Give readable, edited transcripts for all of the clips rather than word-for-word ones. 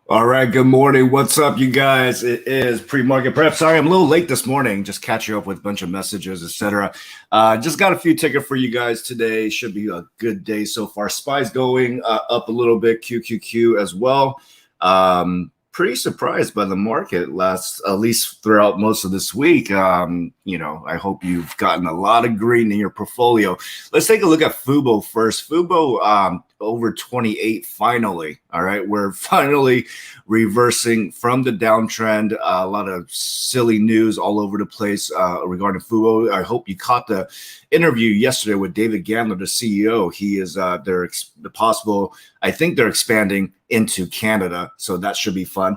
All right, good morning. What's up, you guys? It is Premarket Prep. Sorry, I'm a little late this morning. Just catching up with a bunch of messages, etc. Just got a few tickets for you guys today. Should be a good day so far. Spies going up a little bit. QQQ as well. Pretty surprised by the market last, at least throughout most of this week. I hope you've gotten a lot of green in your portfolio. Let's take a look at Fubo first. Fubo over 28 finally. All right, we're finally reversing from the downtrend. A lot of silly news all over the place regarding Fubo. I hope you caught the interview yesterday with David Gandler, the CEO. He is the possible. I think they're expanding into Canada, so that should be fun.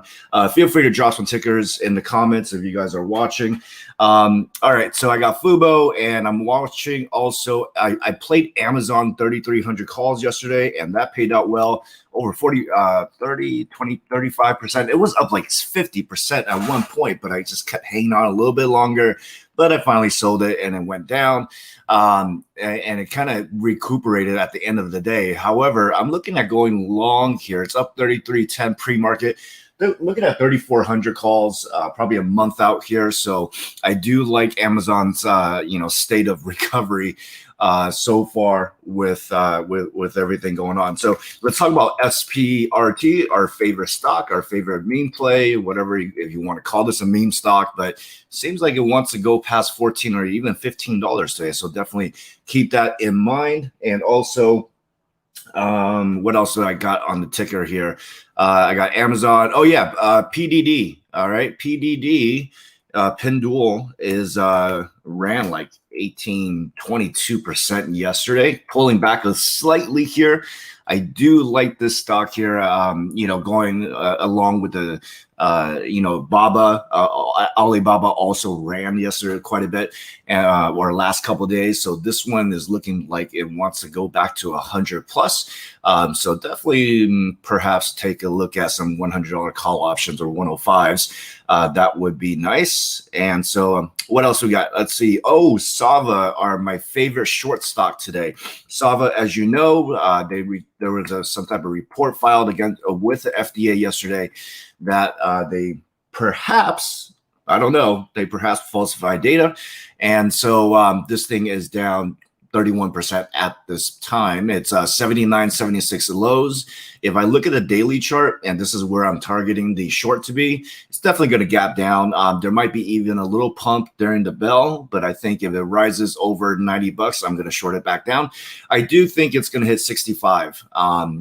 Feel free to drop some tickers in the comments if you guys are watching. All right, so I got Fubo, and I'm watching also. I played Amazon 3,300 calls yesterday, and that paid out well, over 40, 30, 20, 35%. It was up like 50% at one point, but I just kept hanging on a little bit longer. But I finally sold it, and it went down, and it kind of recuperated at the end of the day. However, I'm looking at going long here. It's up 33.10 pre-market. Looking at 3,400 calls, probably a month out here. So I do like Amazon's, state of recovery so far with everything going on. So let's talk about SPRT, our favorite stock, our favorite meme play, whatever if you want to call this a meme stock, but seems like it wants to go past 14 or even $15 today. So definitely keep that in mind. And also, what else did I got on the ticker here? I got Amazon. Oh yeah, PDD. All right, PDD. Pendule is ran like 22% yesterday, pulling back a slightly here. I do like this stock here, going along with the, Baba. Alibaba also ran yesterday quite a bit, or last couple of days. So this one is looking like it wants to go back to 100 plus. So definitely perhaps take a look at some $100 call options or 105s. That would be nice. And so what else we got? Let's see. Oh, Sava are my favorite short stock today. Sava, as you know, there was some type of report filed against with the FDA yesterday that they perhaps, I don't know, they perhaps falsified data. And so this thing is down 31% at this time. It's 79.76 lows. If I look at the daily chart, and this is where I'm targeting the short to be, it's definitely going to gap down. There might be even a little pump during the bell, but I think if it rises over 90 bucks, I'm going to short it back down. I do think it's going to hit 65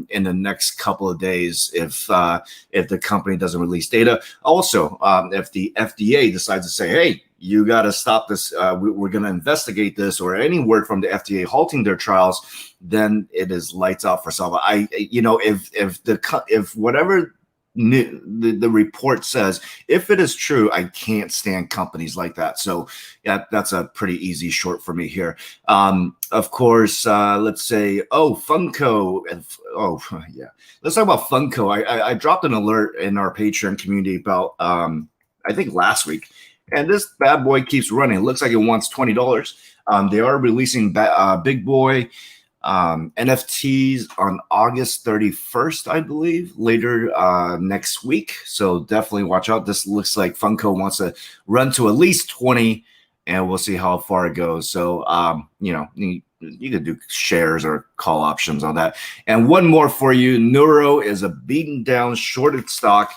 in the next couple of days if the company doesn't release data. Also, if the FDA decides to say, hey, you got to stop this. We're going to investigate this, or any word from the FDA halting their trials, then it is lights out for Salva. If whatever the report says, if it is true, I can't stand companies like that. So yeah, that's a pretty easy short for me here. Of course, let's say, Funko. Yeah, let's talk about Funko. I dropped an alert in our Patreon community about I think last week. And this bad boy keeps running. It looks like it wants $20. They are releasing Big Boy NFTs on August 31st, I believe, later next week. So definitely watch out. This looks like Funko wants to run to at least 20, and we'll see how far it goes. So, you could do shares or call options on that. And one more for you. Neuro is a beaten down, shorted stock.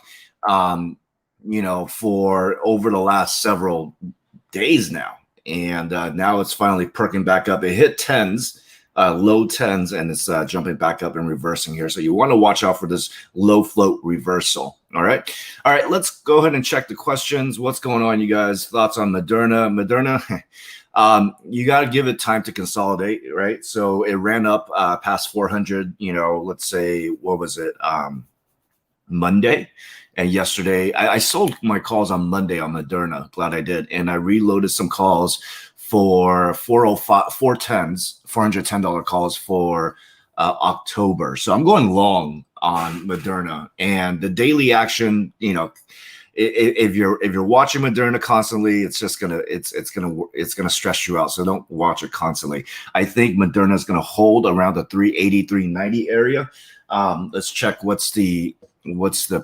For over the last several days now. And now it's finally perking back up. It hit tens, low tens, and it's jumping back up and reversing here. So you want to watch out for this low float reversal. All right. Let's go ahead and check the questions. What's going on, you guys? Thoughts on Moderna? You got to give it time to consolidate, right? So it ran up past 400, let's say, what was it? Monday. And yesterday, I sold my calls on Monday on Moderna. Glad I did. And I reloaded some calls for $410 calls for October. So I'm going long on Moderna. And the daily action, if you're watching Moderna constantly, it's gonna stress you out. So don't watch it constantly. I think Moderna is gonna hold around the 380, 390 area. Let's check what's the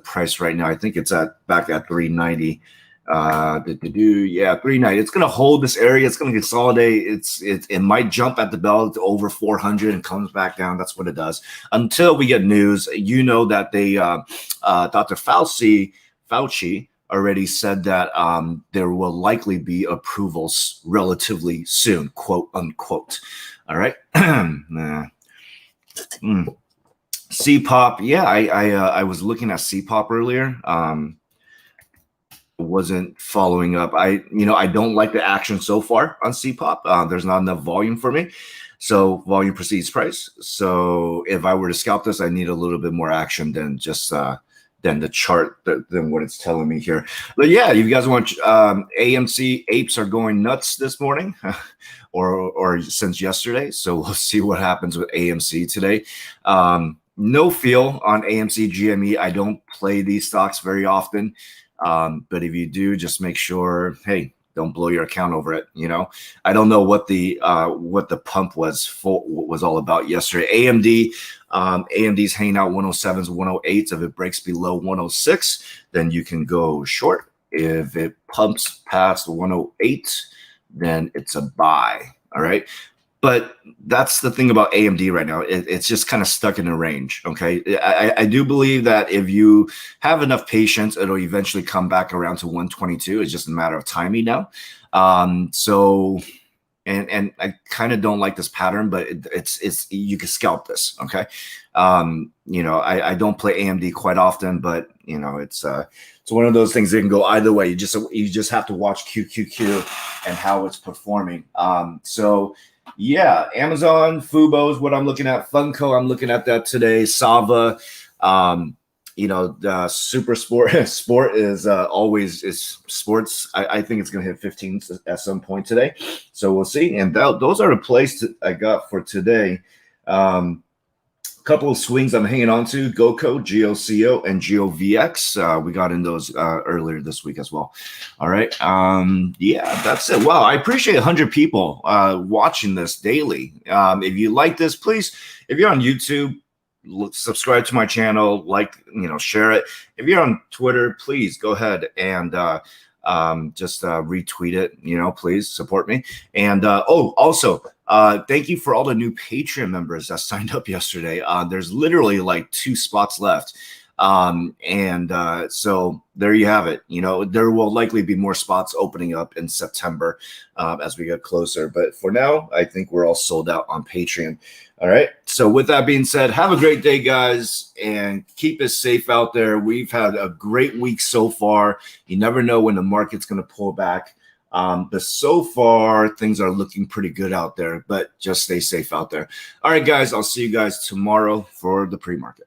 price right now. I think it's back at 390. Yeah, 390. It's gonna hold this area. It's gonna consolidate. It might jump at the bell to over 400 and comes back down. That's what it does until we get news. You know that they Dr. Fauci already said that there will likely be approvals relatively soon, quote unquote. All right. CPOP. Yeah, I was looking at CPOP earlier. Wasn't following up. I don't like the action so far on CPOP. There's not enough volume for me. So volume precedes price. So if I were to scalp this, I need a little bit more action than just than the chart than what it's telling me here. But yeah, you guys want AMC apes are going nuts this morning or since yesterday. So we'll see what happens with AMC today. No feel on AMC GME. I don't play these stocks very often. But if you do, just make sure, hey, don't blow your account over it. I don't know what the pump was all about yesterday. AMD's hanging out 107s, 108s. If it breaks below 106, then you can go short. If it pumps past 108, then it's a buy. All right. But that's the thing about AMD right now. It's just kind of stuck in a range. Okay. I do believe that if you have enough patience, it'll eventually come back around to 122. It's just a matter of timing now. And I kind of don't like this pattern, but it's you can scalp this. Okay. I don't play AMD quite often, but it's one of those things that can go either way. You just have to watch QQQ and how it's performing. Yeah, Amazon, Fubo is what I'm looking at. Funko, I'm looking at that today. Sava, the Super Sport is always is sports. I think it's going to hit 15 at some point today. So we'll see. And those are the plays I got for today. Couple of swings I'm hanging on to: GOCO, GOCO, and GOVX. We got in those earlier this week as well. All right. Yeah, that's it. Wow, I appreciate 100 people watching this daily. If you like this, please, if you're on YouTube, subscribe to my channel, share it. If you're on Twitter, please go ahead and just retweet it. Please support me. And also, thank you for all the new Patreon members that signed up yesterday. There's literally like 2 spots left. So there you have it. There will likely be more spots opening up in September as we get closer. But for now, I think we're all sold out on Patreon. All right. So with that being said, have a great day, guys, and keep it safe out there. We've had a great week so far. You never know when the market's going to pull back. But so far, things are looking pretty good out there, but just stay safe out there. All right, guys, I'll see you guys tomorrow for the pre-market.